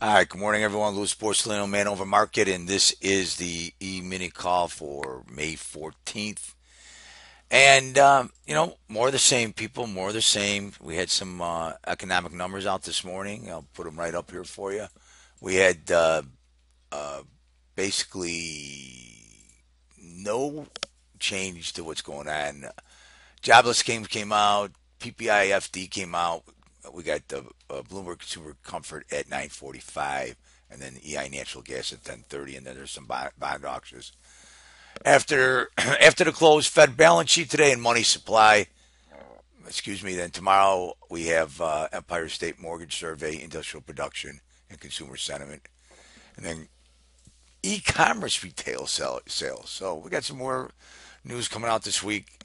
All right, good morning, everyone. Louis Porcelino, Man Over Market, and this is the e-mini call for May 14th. And, more of the same, people, more of the same. We had some economic numbers out this morning. I'll put them right up here for you. We had uh, basically no change to what's going on. Jobless came out, PPIFD came out. We got the Bloomberg Consumer Comfort at 9:45, and then EI Natural Gas at 10:30, and then there's some bond auctions after after the close. Fed balance sheet today and money supply. Excuse me. Then tomorrow we have Empire State Mortgage Survey, industrial production, and consumer sentiment, and then e-commerce retail sales. So we got some more news coming out this week.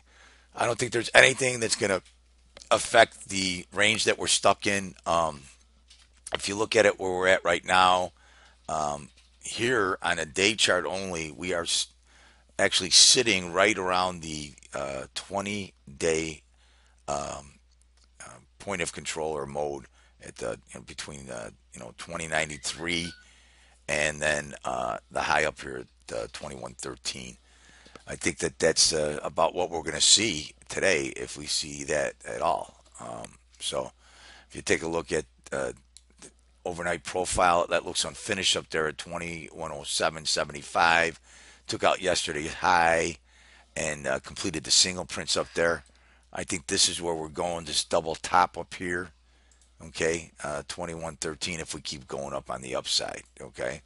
I don't think there's anything that's going to affect the range that we're stuck in. If you look at it where we're at right now, here on a day chart only, we are actually sitting right around the 20-day point of control or mode at the between 2093 and then the high up here at 2113. I think that that's about what we're going to see today if we see that at all. So if you take a look at overnight profile, that looks unfinished up there at 2107.75. Took out yesterday's high and completed the single prints up there. I think this is where we're going, this double top up here. Okay, 2113 if we keep going up on the upside. Okay.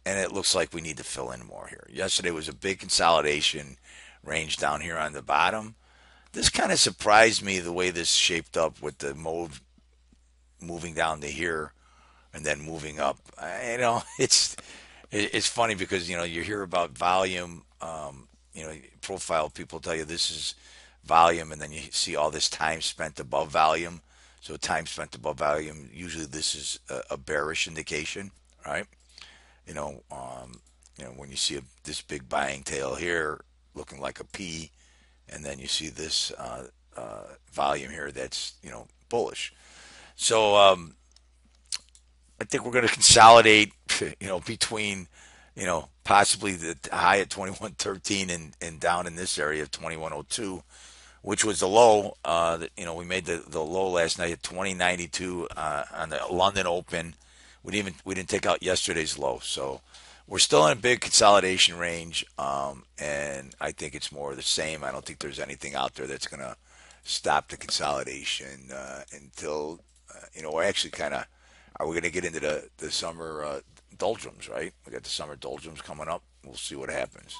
And it looks like we need to fill in more here. Yesterday was a big consolidation range down here on the bottom. This kind of surprised me the way this shaped up with the mode moving down to here and then moving up. It's funny because you hear about volume. Profile people tell you this is volume, and then you see all this time spent above volume. So time spent above volume, usually this is a bearish indication, right? When you see this big buying tail here looking like a P, and then you see this volume here that's bullish. So I think we're going to consolidate, between possibly the high at 2113 and down in this area of 2102, which was the low. We made the low last night at 2092 on the London Open. We didn't take out yesterday's low, so we're still in a big consolidation range, and I think it's more of the same. I don't think there's anything out there that's going to stop the consolidation until we're actually kind of are we going to get into the summer doldrums, right? We got the summer doldrums coming up. We'll see what happens.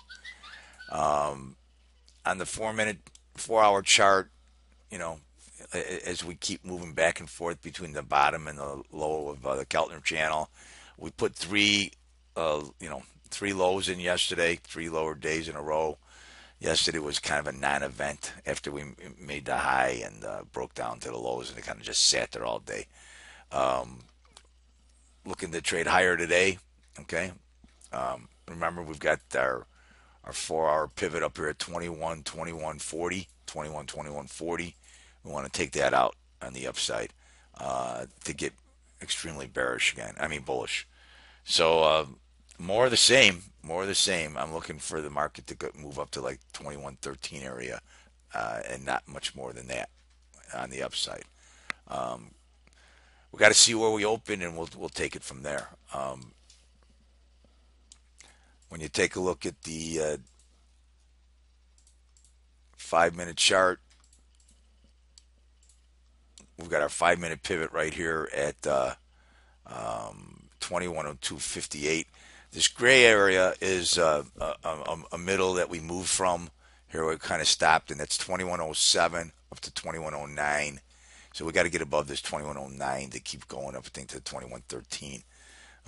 On the 4-hour chart, as we keep moving back and forth between the bottom and the low of the Keltner channel, we put three lows in yesterday, three lower days in a row. Yesterday was kind of a non-event after we made the high and broke down to the lows, and it kind of just sat there all day. Looking to trade higher today. Okay. Remember, we've got our 4-hour pivot up here at 21.2140, 21.2140. We want to take that out on the upside to get extremely bearish again. I mean bullish. So more of the same. More of the same. I'm looking for the market to move up to like 2113 area and not much more than that on the upside. We got to see where we open, and we'll take it from there. When you take a look at the 5-minute chart, we've got our 5-minute pivot right here at 2102.58. This gray area is a middle that we moved from. Here we kind of stopped, and that's 2107 up to 2109. So we got to get above this 2109 to keep going up, I think, to 2113.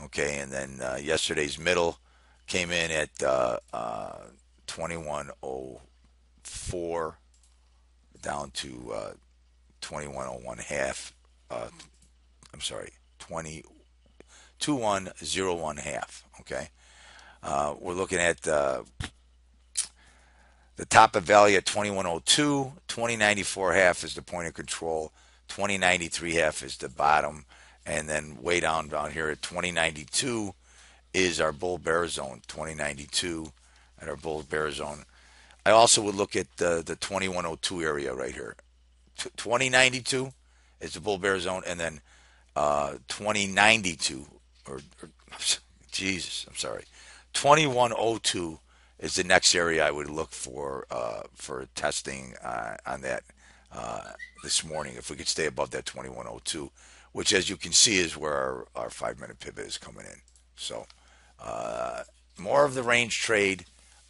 Okay, and then yesterday's middle came in at 2104 down to 2101 half. I'm sorry, 2101 half. Okay, we're looking at the top of value at 2102, 2094 half is the point of control, 2093 half is the bottom. And then way down here at 2092 is our bull bear zone. 2092 at our bull bear zone. I also would look at the 2102 area right here. 2092 is the bull bear zone, and then 2092 or Jesus, I'm sorry, 2102 is the next area I would look for testing on that uh, this morning. If we could stay above that 2102, which as you can see is where our 5 minute pivot is coming in. So more of the range trade.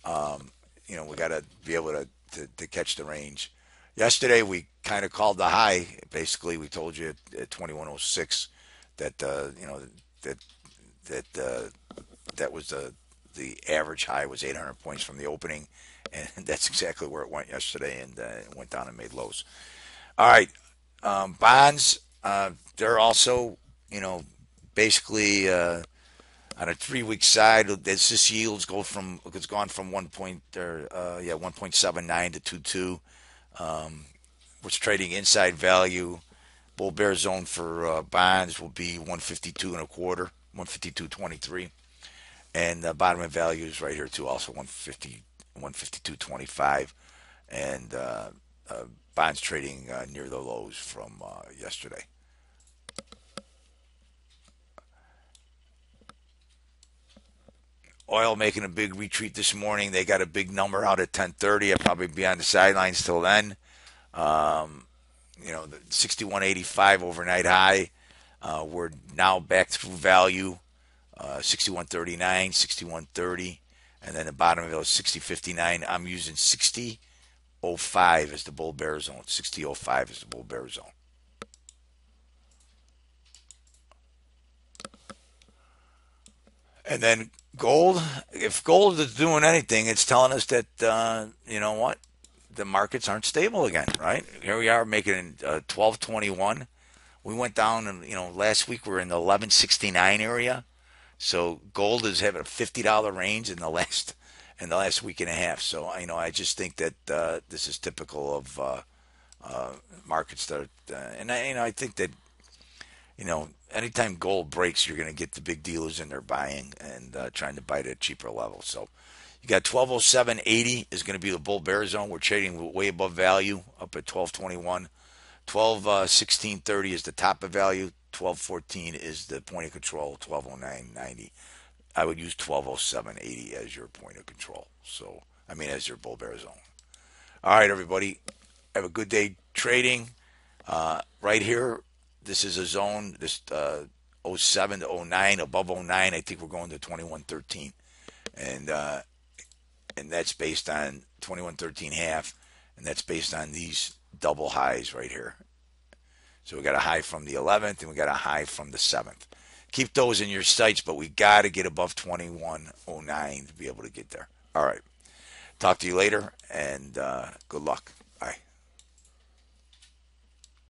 We got to be able to catch the range. Yesterday we kind of called the high. Basically, we told you at 2106 that that that was the average high was 800 points from the opening, and that's exactly where it went yesterday, and it went down and made lows. All right, bonds. They're also basically on a 3 week side. This yields it's gone from 1.79 to 2.2. We're trading inside value. Bull bear zone for bonds will be 152 and a quarter, 152.23, and the bottom of value is right here too, also 150, 152.25, and bonds trading near the lows from yesterday. Oil making a big retreat this morning. They got a big number out at 10:30. I'll probably be on the sidelines till then. Um, the 61.85 overnight high. We're now back through value, 61.39, 61.30, and then the bottom of it was 60.59. I'm using 60.05 as the bull bear zone. 60.05 is the bull bear zone. And then gold. If gold is doing anything, it's telling us that you know what, the markets aren't stable again. Right here we are making 12.21. We went down, and last week we were in the 11.69 area. So gold is having a $50 range in the last week and a half. So I just think that this is typical of markets that, and I think that anytime gold breaks, you're going to get the big dealers in there buying and trying to buy it at cheaper level. So you got 1207.80 is going to be the bull bear zone. We're trading way above value up at 1221. 1630 is the top of value. 1214 is the point of control. 1209.90. I would use 1207.80 as your point of control. So as your bull bear zone. All right, everybody, have a good day trading. Right here, this is a zone. This '07 to '09, above '09. I think we're going to 2113, and that's based on 2113 half, and that's based on these double highs right here. So we got a high from the 11th, and we got a high from the 7th. Keep those in your sights, but we got to get above 2109 to be able to get there. All right. Talk to you later, and good luck. Bye.